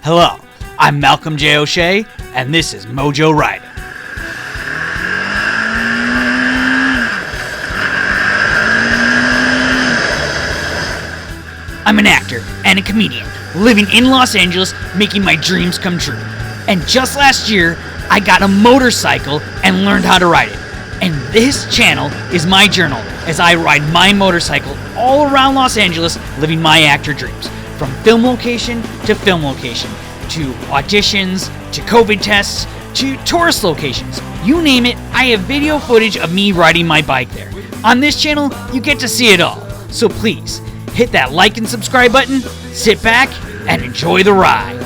Hello, I'm Malcolm Jae O'Shea, and this is MJORiding. I'm an actor and a comedian, living in Los Angeles, making my dreams come true. And just last year, I got a motorcycle and learned how to ride it. And this channel is my journal as I ride my motorcycle all around Los Angeles, living my actor dreams. From film location, to auditions, to COVID tests, to tourist locations. You name it, I have video footage of me riding my bike there. On this channel, you get to see it all. So please, hit that like and subscribe button, sit back, and enjoy the ride.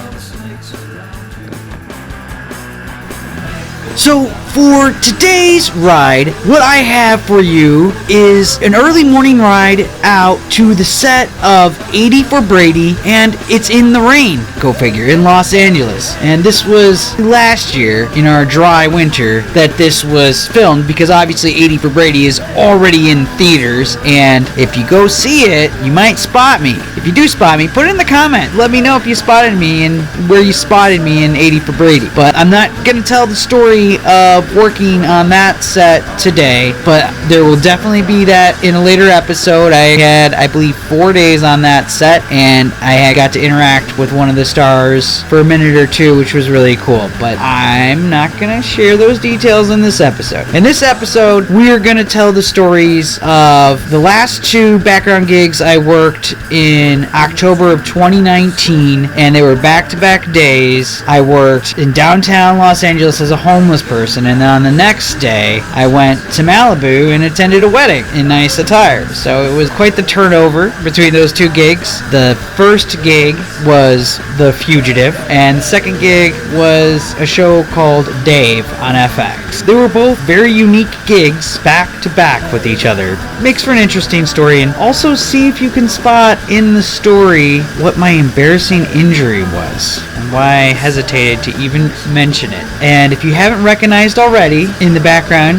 So, for today's ride, what I have for you is an early morning ride out to the set of 80 for Brady, and it's in the rain, go figure, in Los Angeles. And this was last year, in our dry winter, that this was filmed, because obviously 80 for Brady is already in theaters, and if you go see it, you might spot me. If you do spot me, put it in the comment. Let me know if you spotted me and where you spotted me in 80 for Brady. But I'm not going to tell the story of working on that set today, but there will definitely be that in a later episode. I had, I believe, 4 days on that set, and I got to interact with one of the stars for a minute or two, which was really cool, but I'm not going to share those details in this episode. In this episode, we are going to tell the stories of the last 2 background gigs I worked in October of 2019, and they were back-to-back days. I worked in downtown Los Angeles as a homeless person, and then on the next day I went to Malibu and attended a wedding in nice attire. So it was quite the turnover between those 2 gigs. The first gig was The Fugitive, and the second gig was a show called Dave on FX. They were both very unique gigs back to back with each other. Makes for an interesting story, and also see if you can spot in the story what my embarrassing injury was and why I hesitated to even mention it. And if you haven't recognized already, in the background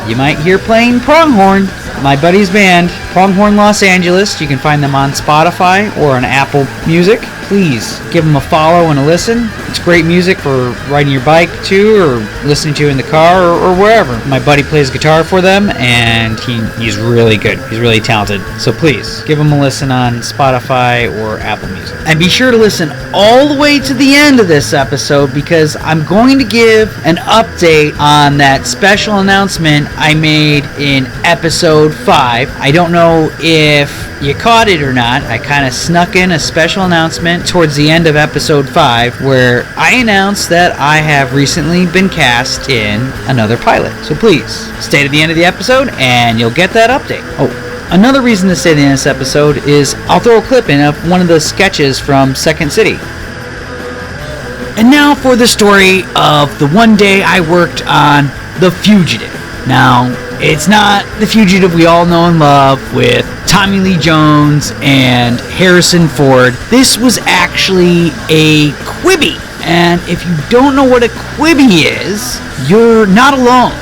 you might hear playing Pronghorn, my buddy's band, Pronghorn Los Angeles. You can find them on Spotify or on Apple Music. Please give them a follow and a listen. It's great music for riding your bike to, or listening to in the car, or wherever. My buddy plays guitar for them, and he's really good. He's really talented. So please, give him a listen on Spotify or Apple Music. And be sure to listen all the way to the end of this episode, because I'm going to give an update on that special announcement I made in episode 5. I don't know if you caught it or not. I kind of snuck in a special announcement towards the end of episode 5 where I announced that I have recently been cast in another pilot. So please, stay to the end of the episode and you'll get that update. Oh, another reason to stay to the end of this episode is I'll throw a clip in of one of the sketches from Second City. And now for the story of the one day I worked on The Fugitive. Now, it's not The Fugitive we all know and love with Tommy Lee Jones and Harrison Ford. This was actually a QuiBi. And if you don't know what a QuiBi is, you're not alone.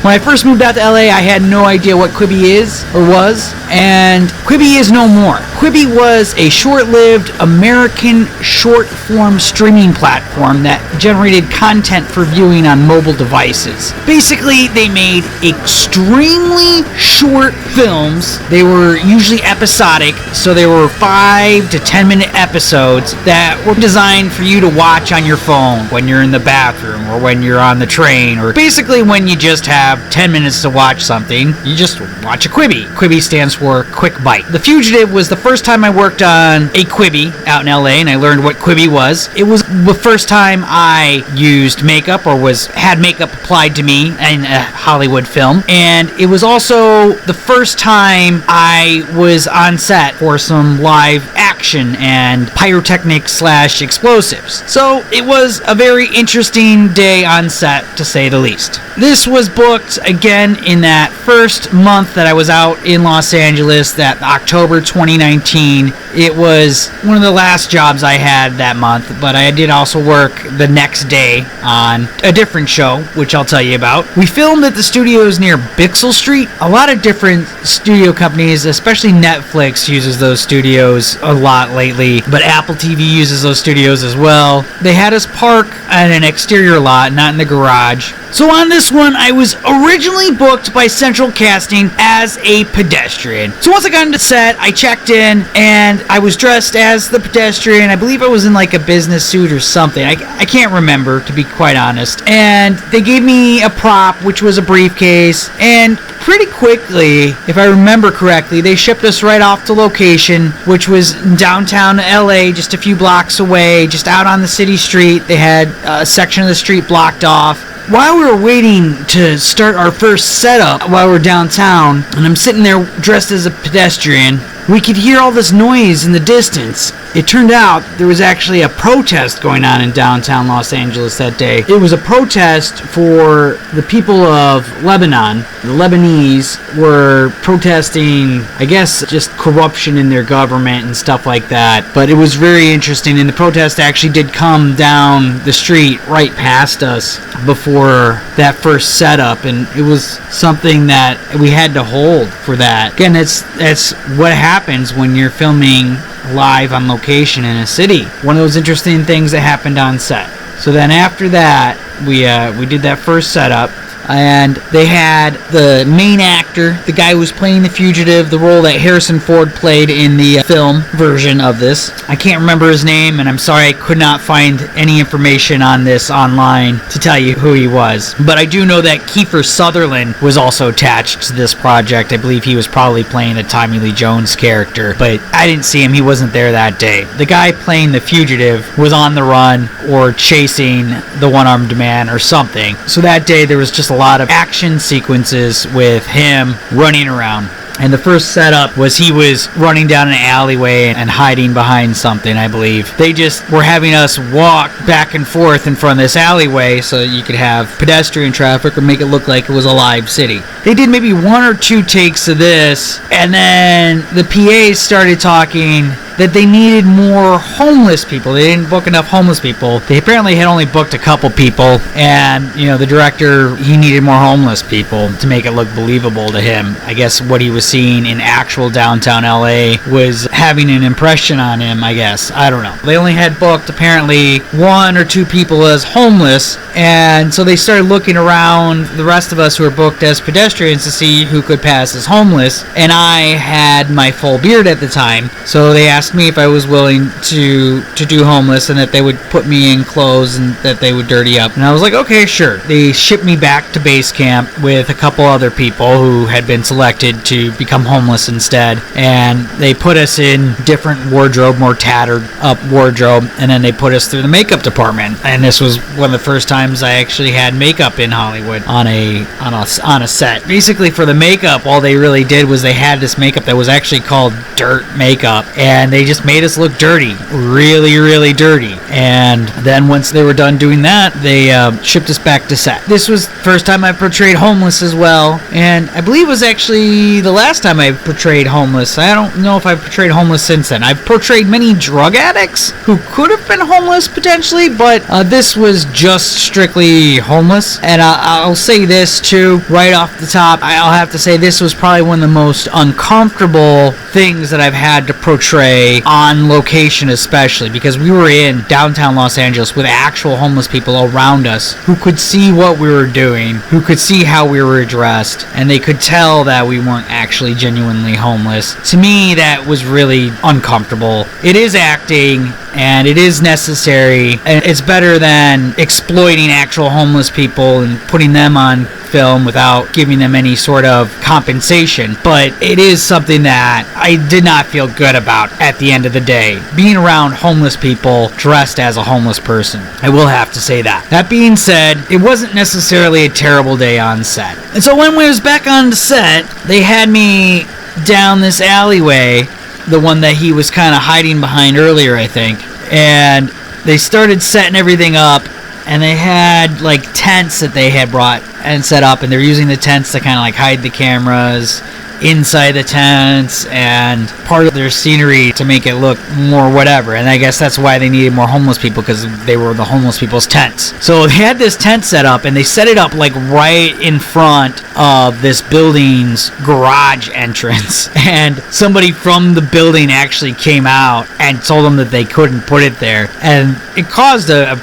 When I first moved out to LA, I had no idea what QuiBi is or was, and QuiBi is no more. QuiBi was a short-lived American short-form streaming platform that generated content for viewing on mobile devices. Basically, they made extremely short films. They were usually episodic, so they were 5 to 10 minute episodes that were designed for you to watch on your phone when you're in the bathroom or when you're on the train, or basically when you just have 10 minutes to watch something, you just watch a QuiBi. QuiBi stands for Quick Bite. The Fugitive was the first time I worked on a QuiBi out in LA, and I learned what QuiBi was. It was the first time I used makeup or had makeup applied to me in a Hollywood film, and it was also the first time I was on set for some live action and pyrotechnics / explosives. So it was a very interesting day on set, to say the least. This was booked again in that first month that I was out in Los Angeles, that October 2019. It was one of the last jobs I had that month, but I did also work the next day on a different show, which I'll tell you about. We filmed at the studios near Bixel Street. A lot of different studio companies, especially Netflix, uses those studios a lot. lot lately, but Apple TV uses those studios as well. They had us park on an exterior lot, not in the garage. So on this one, I was originally booked by Central Casting as a pedestrian. So once I got into set, I checked in, and I was dressed as the pedestrian. I believe I was in like a business suit or something. I can't remember, to be quite honest. And they gave me a prop, which was a briefcase, and pretty quickly, if I remember correctly, they shipped us right off to location, which was downtown LA, just a few blocks away, just out on the city street. They had a section of the street blocked off. While we were waiting to start our first setup while we were downtown, and I'm sitting there dressed as a pedestrian, we could hear all this noise in the distance. It turned out there was actually a protest going on in downtown Los Angeles that day. It was a protest for the people of Lebanon. The Lebanese were protesting, I guess, just corruption in their government and stuff like that. But it was very interesting, and the protest actually did come down the street right past us before that first setup, and it was something that we had to hold for that. Again, that's what happens when you're filming live on location in a city. One of those interesting things that happened on set. So then after that, we did that first setup, and they had the main actor, the guy who was playing the fugitive, the role that Harrison Ford played in the film version of this. I can't remember his name, and I'm sorry I could not find any information on this online to tell you who he was. But I do know that Kiefer Sutherland was also attached to this project. I believe he was probably playing the Tommy Lee Jones character, but I didn't see him. He wasn't there that day. The guy playing the fugitive was on the run or chasing the one-armed man or something. So that day there was just a lot of action sequences with him running around. And the first setup was he was running down an alleyway and hiding behind something, I believe. They just were having us walk back and forth in front of this alleyway so you could have pedestrian traffic or make it look like it was a live city. They did maybe 1 or 2 takes of this, and then the PAs started talking that they needed more homeless people. They didn't book enough homeless people. They apparently had only booked a couple people, and the director, he needed more homeless people to make it look believable to him. I guess what he was seeing in actual downtown LA was having an impression on him, I guess. I don't know. They only had booked apparently 1 or 2 people as homeless, and so they started looking around the rest of us who were booked as pedestrians to see who could pass as homeless, and I had my full beard at the time, so they asked me if I was willing to do homeless, and that they would put me in clothes and that they would dirty up. And I was like, okay, sure. They shipped me back to base camp with a couple other people who had been selected to become homeless instead, and they put us in different wardrobe, more tattered up wardrobe, and then they put us through the makeup department. And this was one of the first times I actually had makeup in Hollywood on a set. Basically, for the makeup, all they really did was they had this makeup that was actually called dirt makeup, and they just made us look dirty, really, really dirty. And then once they were done doing that, they shipped us back to set. This was the first time I portrayed homeless as well, and I believe it was actually the last time I portrayed homeless. I don't know if I've portrayed homeless since then. I've portrayed many drug addicts who could have been homeless potentially, but this was just strictly homeless. And I'll say this too, right off the top, I'll have to say this was probably one of the most uncomfortable things that I've had to portray on location, especially because we were in downtown Los Angeles with actual homeless people around us who could see what we were doing, who could see how we were dressed, and they could tell that we weren't actually genuinely homeless. To me, that was really uncomfortable. It is acting, and it is necessary, and it's better than exploiting actual homeless people and putting them on film without giving them any sort of compensation, but it is something that I did not feel good about at the end of the day, being around homeless people dressed as a homeless person. I will have to say that. That being said, it wasn't necessarily a terrible day on set. And so when we was back on the set, they had me down this alleyway, the one that he was kind of hiding behind earlier, I think, and they started setting everything up, and they had like tents that they had brought and set up, and they're using the tents to kind of like hide the cameras inside the tents and part of their scenery to make it look more whatever. And I guess that's why they needed more homeless people, because they were the homeless people's tents. So they had this tent set up, and they set it up like right in front of this building's garage entrance. And somebody from the building actually came out and told them that they couldn't put it there. And it caused a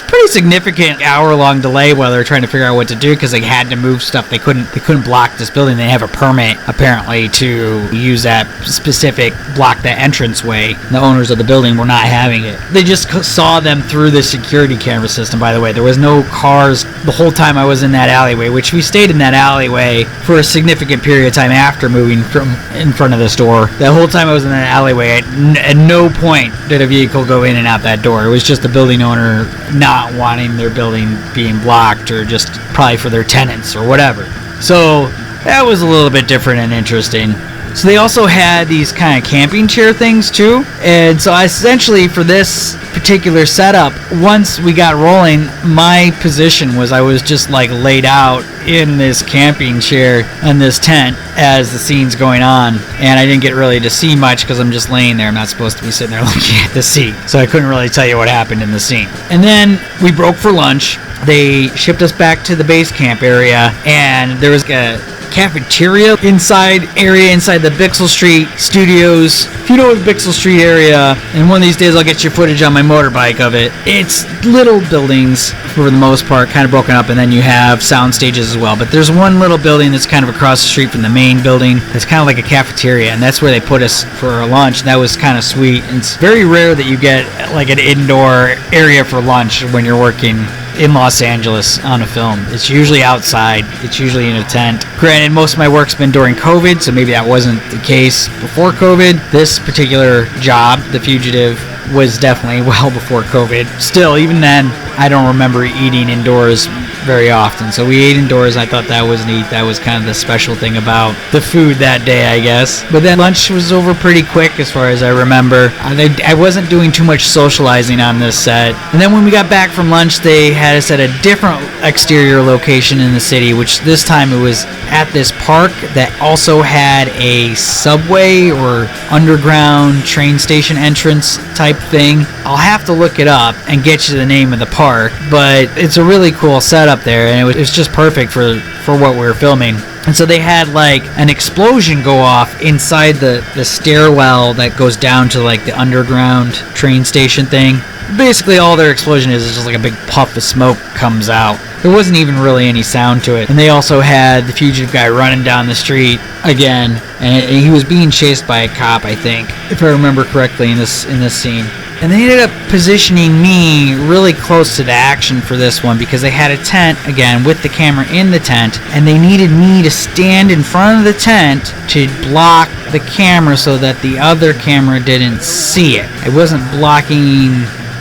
pretty significant hour-long delay while they were trying to figure out what to do, because they had to move stuff. They couldn't block this building. They have a permit apparently to use that specific block that entranceway. The owners of the building were not having it. They just saw them through the security camera system. By the way, there was no cars the whole time I was in that alleyway, which we stayed in that alleyway for a significant period of time after moving from in front of the store. The whole time I was in that alleyway, at no point did a vehicle go in and out that door. It was just the building owner not wanting their building being blocked, or just probably for their tenants or whatever. So that was a little bit different and interesting. So they also had these kind of camping chair things too. And so essentially for this particular setup, once we got rolling, my position was I was just like laid out in this camping chair in this tent as the scene's going on. And I didn't get really to see much because I'm just laying there. I'm not supposed to be sitting there looking at the scene. So I couldn't really tell you what happened in the scene. And then we broke for lunch. They shipped us back to the base camp area, and there was a cafeteria inside the Bixel Street studios. If you know the Bixel Street area, and one of these days I'll get you footage on my motorbike of it. It's little buildings for the most part, kind of broken up, and then you have sound stages as well. But there's one little building that's kind of across the street from the main building. It's kind of like a cafeteria, and that's where they put us for our lunch. That was kind of sweet. And it's very rare that you get like an indoor area for lunch when you're working in Los Angeles on a film. It's usually outside. It's usually in a tent. Granted, most of my work's been during COVID, so maybe that wasn't the case before COVID. This particular job, The Fugitive, was definitely well before COVID. Still, even then, I don't remember eating indoors very often. So we ate indoors. I thought that was neat. That was kind of the special thing about the food that day, I guess. But then lunch was over pretty quick as far as I remember. I wasn't doing too much socializing on this set. And then when we got back from lunch, they had us at a different exterior location in the city, which this time it was at this park that also had a subway or underground train station entrance type thing. I'll have to look it up and get you the name of the park, but it's a really cool setup there, and it was just perfect for what we were filming. And so they had like an explosion go off inside the stairwell that goes down to like the underground train station thing. Basically all their explosion is just like a big puff of smoke comes out. There wasn't even really any sound to it. And they also had the fugitive guy running down the street again, and he was being chased by a cop, I think, if I remember correctly in this scene. And they ended up positioning me really close to the action for this one because they had a tent, again, with the camera in the tent, and they needed me to stand in front of the tent to block the camera so that the other camera didn't see it. I wasn't blocking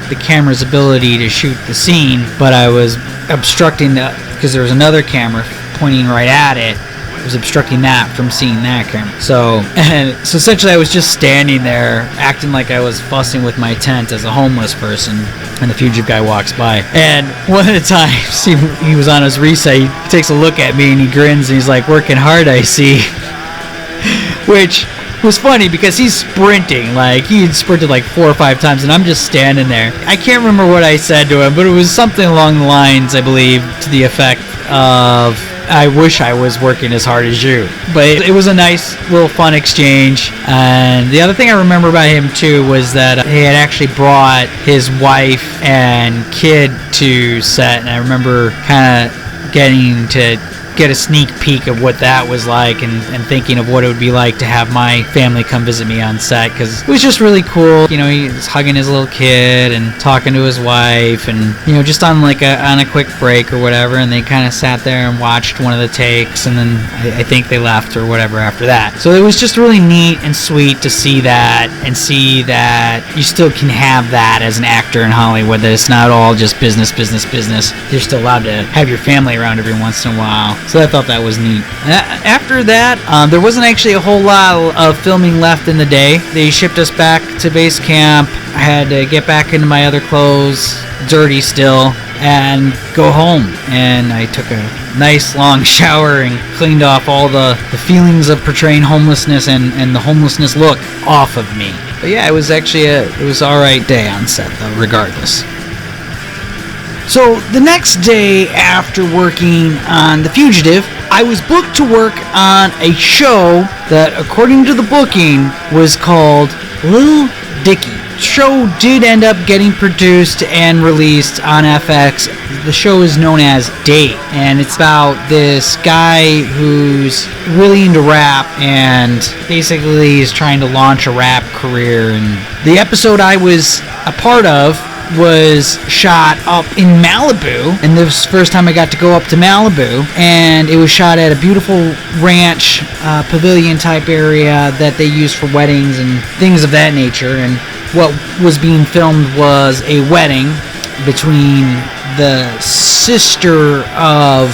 the camera's ability to shoot the scene, but I was obstructing because there was another camera pointing right at it. I was obstructing that from seeing that camera. So essentially I was just standing there acting like I was fussing with my tent as a homeless person, and the fugitive guy walks by. And one of the times he was on his reset, he takes a look at me and he grins and he's like, "Working hard, I see." Which was funny because he's sprinting, like he had sprinted like 4 or 5 times, and I'm just standing there. I can't remember what I said to him, but it was something along the lines, I believe, to the effect of, "I wish I was working as hard as you." But it was a nice little fun exchange. And the other thing I remember about him too was that he had actually brought his wife and kid to set, and I remember kind of getting to get a sneak peek of what that was like, and thinking of what it would be like to have my family come visit me on set, because it was just really cool. You know, he was hugging his little kid and talking to his wife, and you know, just on like on a quick break or whatever, and they kind of sat there and watched one of the takes, and then I think they left or whatever after that. So it was just really neat and sweet to see that, and see that you still can have that as an actor in Hollywood, that it's not all just business. You're still allowed to have your family around every once in a while. So I thought that was neat. After that, there wasn't actually a whole lot of filming left in the day. They shipped us back to base camp. I had to get back into my other clothes, dirty still, and go home. And I took a nice long shower and cleaned off all the feelings of portraying homelessness and the homelessness look off of me. But yeah, it was actually it was all right day on set though, regardless. So the next day after working on The Fugitive, I was booked to work on a show that, according to the booking, was called Lil Dicky. The show did end up getting produced and released on FX. The show is known as Dave, and it's about this guy who's really into rap and basically is trying to launch a rap career. And the episode I was a part of was shot up in Malibu, and this was the first time I got to go up to Malibu, and it was shot at a beautiful ranch pavilion type area that they use for weddings and things of that nature. And what was being filmed was a wedding between the sister of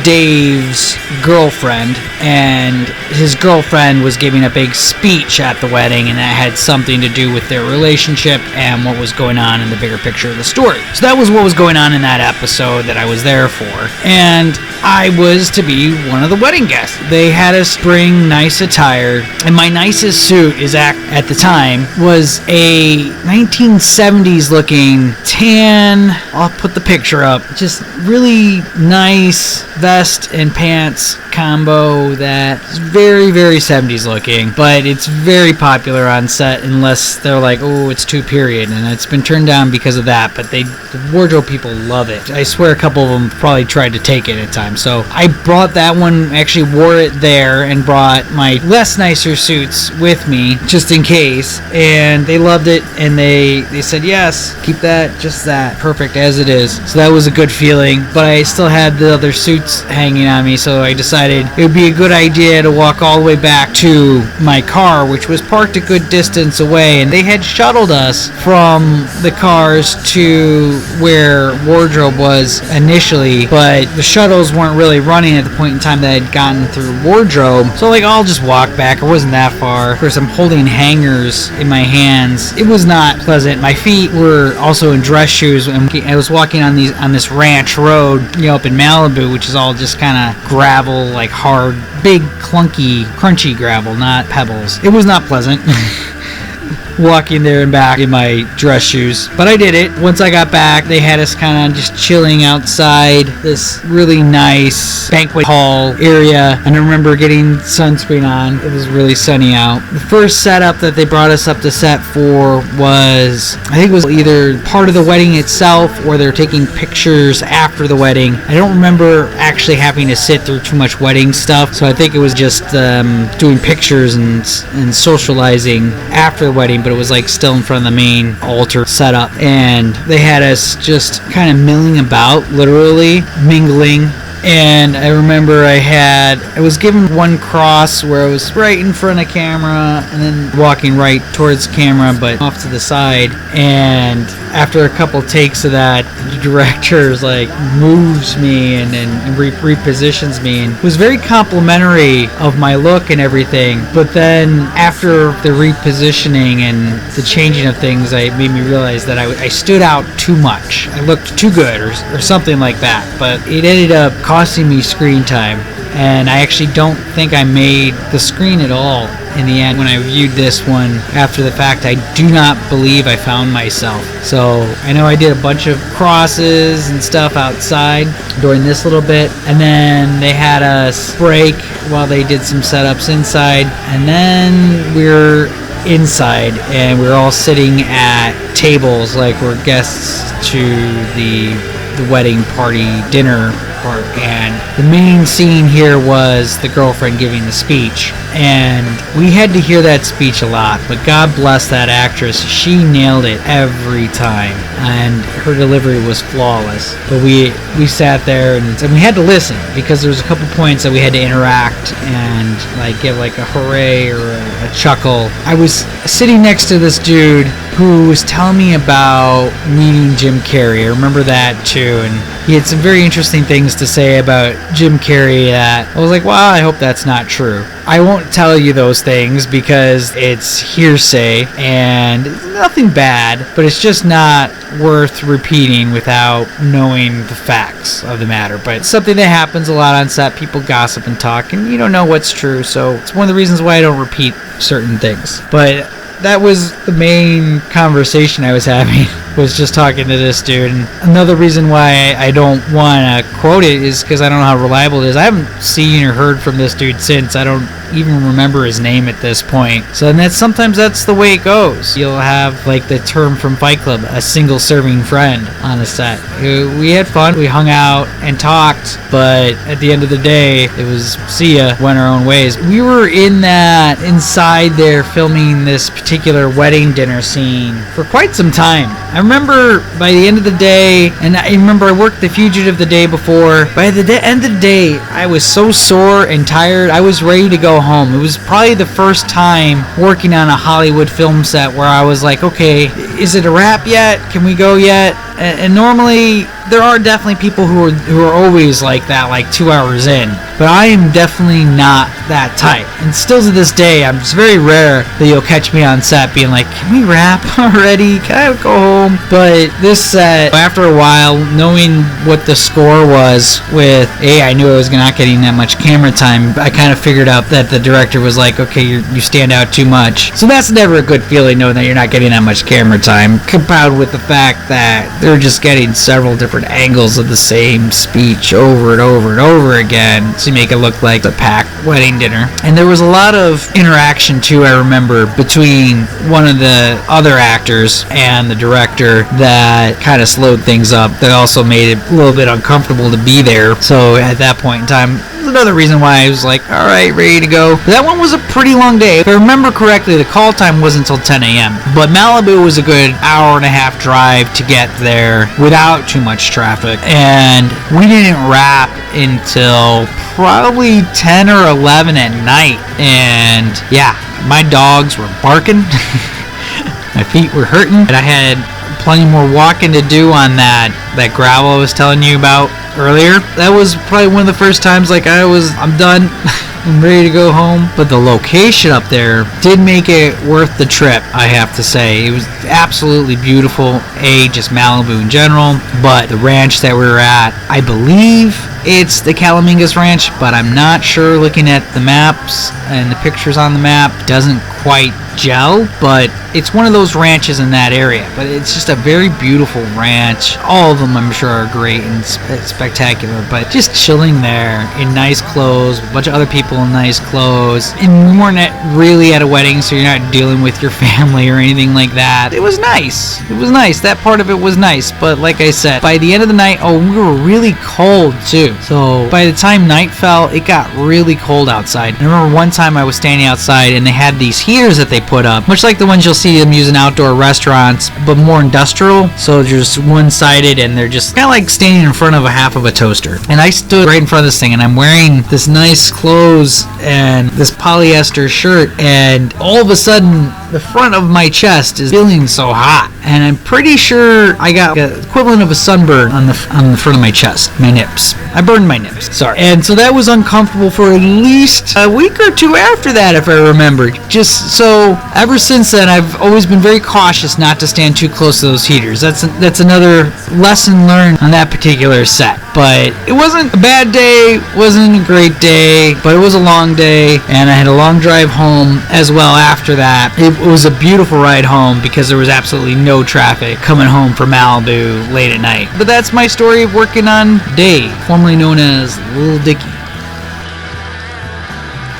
Dave's girlfriend, and his girlfriend was giving a big speech at the wedding, and that had something to do with their relationship and what was going on in the bigger picture of the story. So that was what was going on in that episode that I was there for, and I was to be one of the wedding guests. They had us bring nice attire, and my nicest suit at the time was a 1970s looking tan, I'll put the picture up, just really nice vest and pants combo that is very, very 70s looking, but it's very popular on set unless they're like, oh, it's too period, and it's been turned down because of that, but the wardrobe people love it. I swear a couple of them probably tried to take it at times, so I brought that one, actually wore it there, and brought my less nicer suits with me just in case, and they loved it, and they said, yes, keep that, just that, perfect as it is. So that was a good feeling, but I still had the other suits hanging on me, so I decided it would be a good idea to walk all the way back to my car, which was parked a good distance away, and they had shuttled us from the cars to where wardrobe was initially, but the shuttles weren't really running at the point in time that I'd gotten through wardrobe, so like I'll just walk back. It wasn't that far. Of course, I'm holding hangers in my hands. It was not pleasant. My feet were also in dress shoes, and I was walking on this ranch road, up in Malibu, which is all just kind of gravel, like hard, big, clunky, crunchy gravel, not pebbles. It was not pleasant. Walking there and back in my dress shoes, but I did it. Once I got back, they had us kind of just chilling outside this really nice banquet hall area, and I remember getting sunscreen on. It was really sunny out. The first setup that they brought us up to set for was, I think it was either part of the wedding itself or they're taking pictures after the wedding. I don't remember actually having to sit through too much wedding stuff, so I think it was just doing pictures and socializing after the wedding, but it was like still in front of the main altar setup, and they had us just kind of milling about, literally mingling. And I remember I was given one cross where I was right in front of camera and then walking right towards camera but off to the side, and after a couple takes of that, the director's like moves me and repositions me, and was very complimentary of my look and everything. But then after the repositioning and the changing of things, it made me realize that I stood out too much. I looked too good or something like that. But it ended up costing me screen time, and I actually don't think I made the screen at all in the end. When I viewed this one after the fact, I do not believe I found myself. So I know I did a bunch of crosses and stuff outside during this little bit, and then they had us break while they did some setups inside, and then we're inside and we're all sitting at tables like we're guests to the wedding party dinner part. And the main scene here was the girlfriend giving the speech, and we had to hear that speech a lot, but God bless that actress, she nailed it every time, and her delivery was flawless. But we sat there and we had to listen, because there was a couple points that we had to interact and like give like a hooray or a chuckle. I was sitting next to this dude who was telling me about meeting Jim Carrey. I remember that too, and he had some very interesting things to say about Jim Carrey that I was like, wow, I hope that's not true. I won't tell you those things because it's hearsay and nothing bad, but it's just not worth repeating without knowing the facts of the matter. But it's something that happens a lot on set. People gossip and talk, and you don't know what's true, so it's one of the reasons why I don't repeat certain things. But that was the main conversation I was having, was just talking to this dude. And another reason why I don't want to quote it is because I don't know how reliable it is. I haven't seen or heard from this dude since. I don't even remember his name at this point. So and sometimes that's the way it goes. You'll have, like the term from Fight Club, a single serving friend on the set. We had fun, we hung out and talked, but at the end of the day, it was see ya, went our own ways. We were inside there filming this particular wedding dinner scene for quite some time. I remember by the end of the day, and I remember I worked The Fugitive the day before. By the end of the day, I was so sore and tired, I was ready to go home. It was probably the first time working on a Hollywood film set where I was like, okay, is it a wrap yet? Can we go yet? And normally there are definitely people who are always like that, like 2 hours in, but I am definitely not that type. And still to this day, it's very rare that you'll catch me on set being like, can we wrap already? Can I go home? But this set, after a while, knowing what the score was with I knew I was not getting that much camera time. I kind of figured out that the director was like, okay, you stand out too much. So that's never a good feeling, knowing that you're not getting that much camera time, compounded with the fact that they're just getting several different angles of the same speech over and over and over again to make it look like the packed wedding dinner. And there was a lot of interaction too, I remember, between one of the other actors and the director that kind of slowed things up. That also made it a little bit uncomfortable to be there. So at that point in time, another reason why I was like, all right, ready to go. But that one was a pretty long day. If I remember correctly, the call time wasn't until 10 a.m. But Malibu was a good hour and a half drive to get there without too much traffic. And we didn't wrap until probably 10 or 11 at night. And yeah, my dogs were barking. My feet were hurting. And I had plenty more walking to do on that gravel I was telling you about earlier. That was probably one of the first times I'm done. I'm ready to go home. But the location up there did make it worth the trip, I have to say. It was absolutely beautiful. Just Malibu in general, but the ranch that we were at, I believe it's the Calamingas Ranch, but I'm not sure. Looking at the maps and the pictures on the map, doesn't quite gel, but it's one of those ranches in that area. But it's just a very beautiful ranch. All of them, I'm sure, are great and spectacular, but just chilling there in nice clothes, with a bunch of other people in nice clothes, and we weren't really at a wedding, so you're not dealing with your family or anything like that. It was nice. That part of it was nice. But like I said, by the end of the night, we were really cold too. So by the time night fell, it got really cold outside. I remember one time I was standing outside and they had these heaters that they put up, much like the ones you'll see them use in outdoor restaurants, but more industrial. So they're just one-sided and they're just kind of like standing in front of a half of a toaster. And I stood right in front of this thing and I'm wearing this nice clothes and this polyester shirt, and all of a sudden the front of my chest is feeling so hot, and I'm pretty sure I got the equivalent of a sunburn on the front of my chest, my nips. I burned my nips, sorry. And so that was uncomfortable for at least a week or two after that, if I remember. Just so ever since then, I've always been very cautious not to stand too close to those heaters. That's another lesson learned on that particular set. But it wasn't a bad day, wasn't a great day, but it was a long day, and I had a long drive home as well after that. It was a beautiful ride home because there was absolutely no traffic coming home from Malibu late at night. But that's my story of working on Dave, formerly known as Lil Dicky.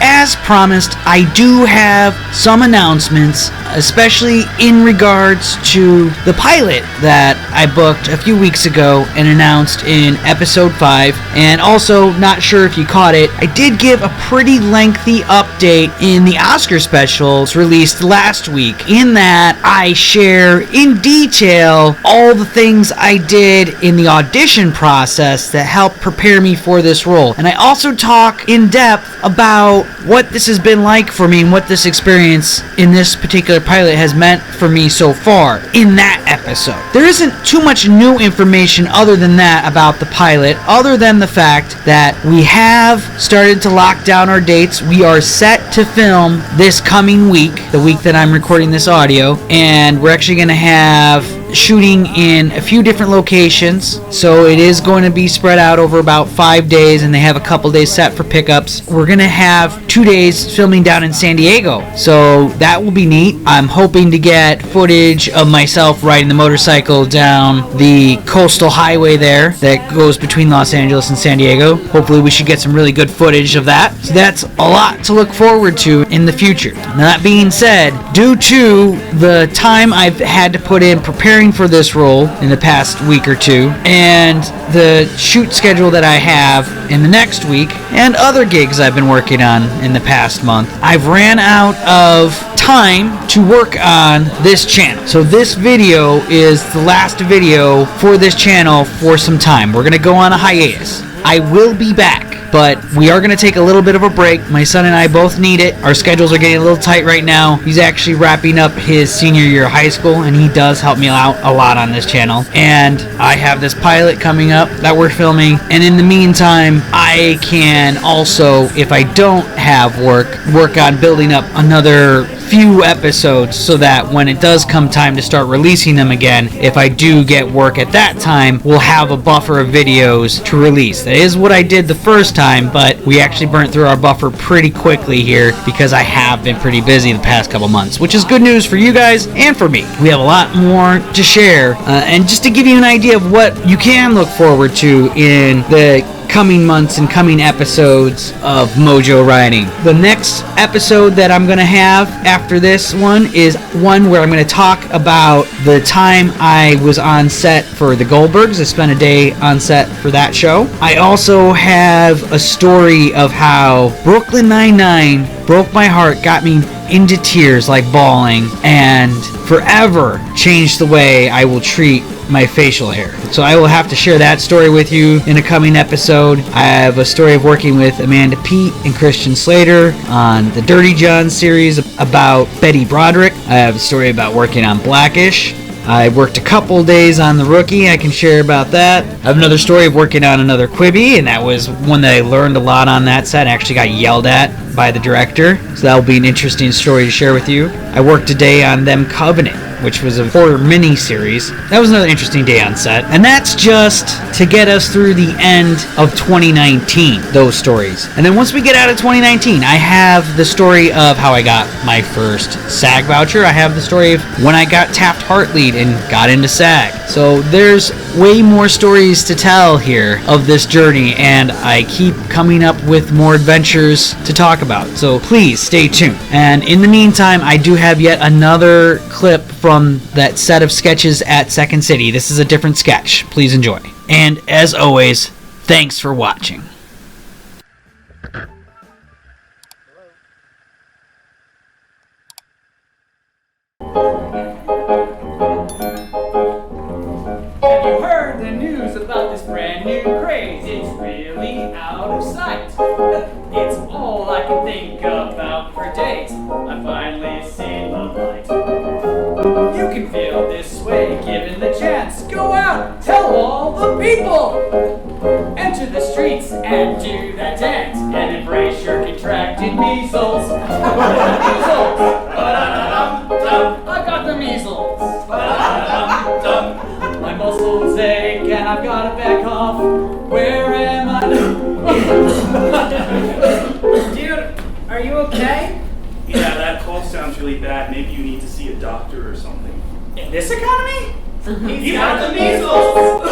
As promised, I do have some announcements, especially in regards to the pilot that I booked a few weeks ago and announced in episode 5. And also, not sure if you caught it, I did give a pretty lengthy update in the Oscar specials released last week, in that I share in detail all the things I did in the audition process that helped prepare me for this role. And I also talk in depth about what this has been like for me and what this experience in this particular pilot has meant for me so far in that episode. There isn't too much new information other than that about the pilot, other than the fact that we have started to lock down our dates. We are set to film this coming week, the week that I'm recording this audio, and we're actually going to have shooting in a few different locations, so it is going to be spread out over about 5 days, and they have a couple days set for pickups. We're going to have 2 days filming down in San Diego, so that will be neat. I'm hoping to get footage of myself riding the motorcycle down the coastal highway there that goes between Los Angeles and San Diego. Hopefully we should get some really good footage of that. So that's a lot to look forward to in the future. Now, that being said, due to the time I've had to put in preparing for this role in the past week or two, and the shoot schedule that I have in the next week, and other gigs I've been working on in the past month, I've ran out of time to work on this channel. So this video is the last video for this channel for some time. We're going to go on a hiatus. I will be back, but we are going to take a little bit of a break. My son and I both need it. Our schedules are getting a little tight right now. He's actually wrapping up his senior year of high school, and he does help me out a lot on this channel. And I have this pilot coming up that we're filming, and in the meantime, I can also, if I don't have work on building up another few episodes so that when it does come time to start releasing them again, if I do get work at that time, we'll have a buffer of videos to release. That is what I did the first time, but we actually burnt through our buffer pretty quickly here because I have been pretty busy the past couple months, which is good news for you guys and for me. We have a lot more to share, and just to give you an idea of what you can look forward to in the coming months and coming episodes of MJORiding. The next episode that I'm going to have after this one is one where I'm going to talk about the time I was on set for the Goldbergs. I spent a day on set for that show. I also have a story of how Brooklyn Nine-Nine broke my heart, got me into tears like bawling, and forever changed the way I will treat my facial hair. So I will have to share that story with you in a coming episode. I have a story of working with Amanda Peet and Christian Slater on the Dirty John series about Betty Broderick. I have a story about working on Blackish. I worked a couple days on The Rookie. I can share about that. I have another story of working on another QuiBi, and that was one that I learned a lot on that set. I actually got yelled at by the director, so that will be an interesting story to share with you. I worked a day on Them Covenant, which was a horror mini-series. That was another interesting day on set. And that's just to get us through the end of 2019, those stories. And then once we get out of 2019, I have the story of how I got my first SAG voucher. I have the story of when I got Taft-Hartley and got into SAG. So there's way more stories to tell here of this journey, and I keep coming up with more adventures to talk about. So please stay tuned. And in the meantime, I do have yet another clip from that set of sketches at Second City. This is a different sketch. Please enjoy. And as always, thanks for watching. Have you heard the news about this brand new craze? It's really out of sight. It's all I can think about for days. I finally seen the light. You can feel this way given the chance. Go out, tell all the people. Enter the streets and do that dance and embrace your contracted measles. Measles. Ba-da-da-dum-dum. I got the measles. Ba-da-da-dum-dum. My muscles ache and I've gotta back off. Where am I? Dude, are you okay? Yeah, that cough sounds really bad. Maybe you need to see a doctor or something. In this economy? You got the measles!